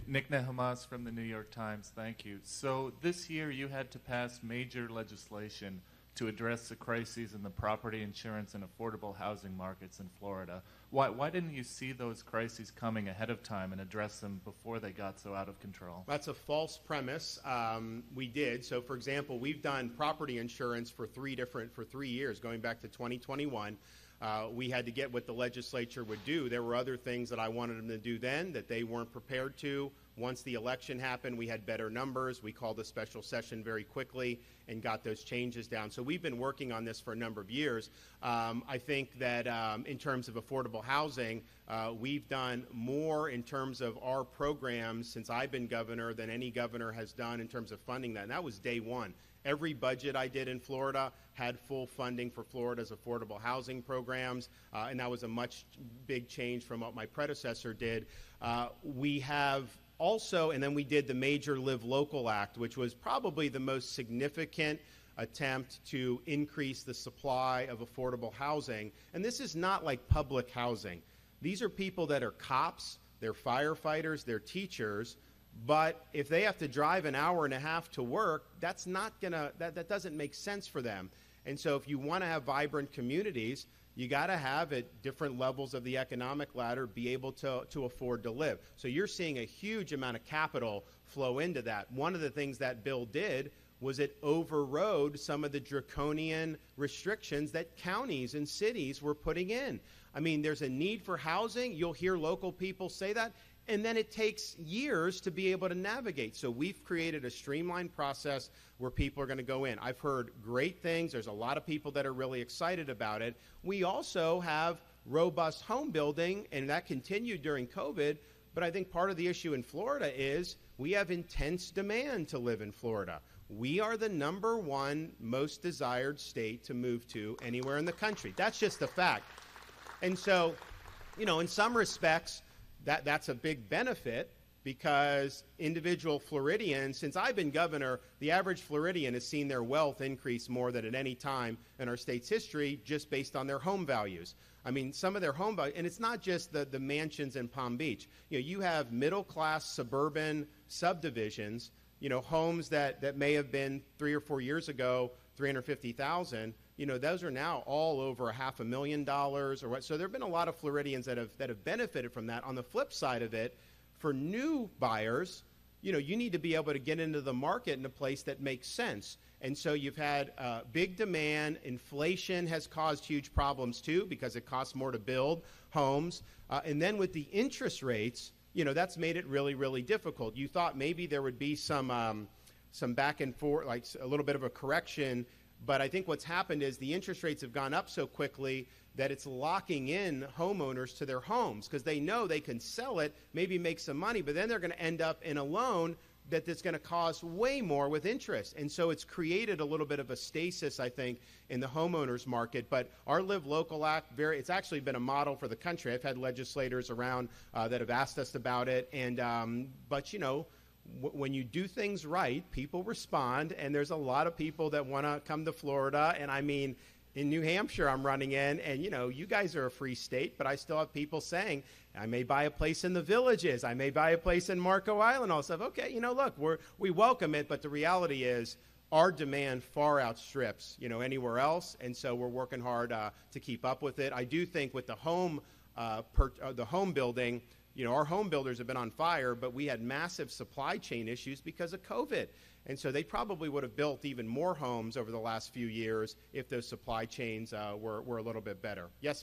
Nick Nehamas from the New York Times. Thank you. So this year you had to pass major legislation to address the crises in the property insurance and affordable housing markets in Florida. Why didn't you see those crises coming ahead of time and address them before they got so out of control? That's a false premise. We did. So, for example, we've done property insurance for 3 years, going back to 2021. We had to get what the legislature would do. There were other things that I wanted them to do then that they weren't prepared to. Once the election happened, we had better numbers. We called a special session very quickly and got those changes down. So we've been working on this for a number of years. I think that in terms of affordable housing, we've done more in terms of our programs since I've been governor than any governor has done in terms of funding that. And that was day one. Every budget I did in Florida had full funding for Florida's affordable housing programs, and that was a much big change from what my predecessor did. We have also, and then we did the Major Live Local Act, which was probably the most significant attempt to increase the supply of affordable housing. And this is not like public housing. These are people that are cops, they're firefighters, they're teachers. But if they have to drive an hour and a half to work, that's not gonna, that doesn't make sense for them. And so if you want to have vibrant communities, you got to have at different levels of the economic ladder be able to afford to live. So you're seeing a huge amount of capital flow into that. One of the things that bill did was it overrode some of the draconian restrictions that counties and cities were putting in. I mean, there's a need for housing. You'll hear local people say that. And then it takes years to be able to navigate. So we've created a streamlined process where people are going to go in. I've heard great things. There's a lot of people that are really excited about it. We also have robust home building, and that continued during COVID. But I think part of the issue in Florida is we have intense demand to live in Florida. We are the #1 most desired state to move to anywhere in the country. That's just a fact. And so, you know, in some respects, that's a big benefit because individual Floridians, since I've been governor, the average Floridian has seen their wealth increase more than at any time in our state's history just based on their home values. I mean, some of their home values, and it's not just the mansions in Palm Beach. You know, you have middle-class suburban subdivisions, you know, homes that may have been 3 or 4 years ago, $350,000. You know, those are now all over $500,000 or what. So there have been a lot of Floridians that have benefited from that. On the flip side of it, for new buyers, you know, you need to be able to get into the market in a place that makes sense. And so you've had big demand. Inflation has caused huge problems too because it costs more to build homes. And then with the interest rates, you know, that's made it really, really difficult. You thought maybe there would be some back and forth, like a little bit of a correction. But I think what's happened is the interest rates have gone up so quickly that it's locking in homeowners to their homes because they know they can sell it, maybe make some money, but then they're going to end up in a loan that's going to cost way more with interest. And so it's created a little bit of a stasis, I think, in the homeowners market. But our Live Local Act, it's actually been a model for the country. I've had legislators around that have asked us about it. And but, you know, when you do things right, people respond, and there's a lot of people that want to come to Florida. And I mean, in New Hampshire, I'm running in, and you know, you guys are a free state, but I still have people saying, I may buy a place in the Villages, I may buy a place in Marco Island, all stuff. Okay, you know, look, we welcome it, but the reality is our demand far outstrips, you know, anywhere else, and so we're working hard to keep up with it. I do think with the home building, you know, our home builders have been on fire, but we had massive supply chain issues because of COVID. And so they probably would have built even more homes over the last few years if those supply chains were a little bit better. Yes?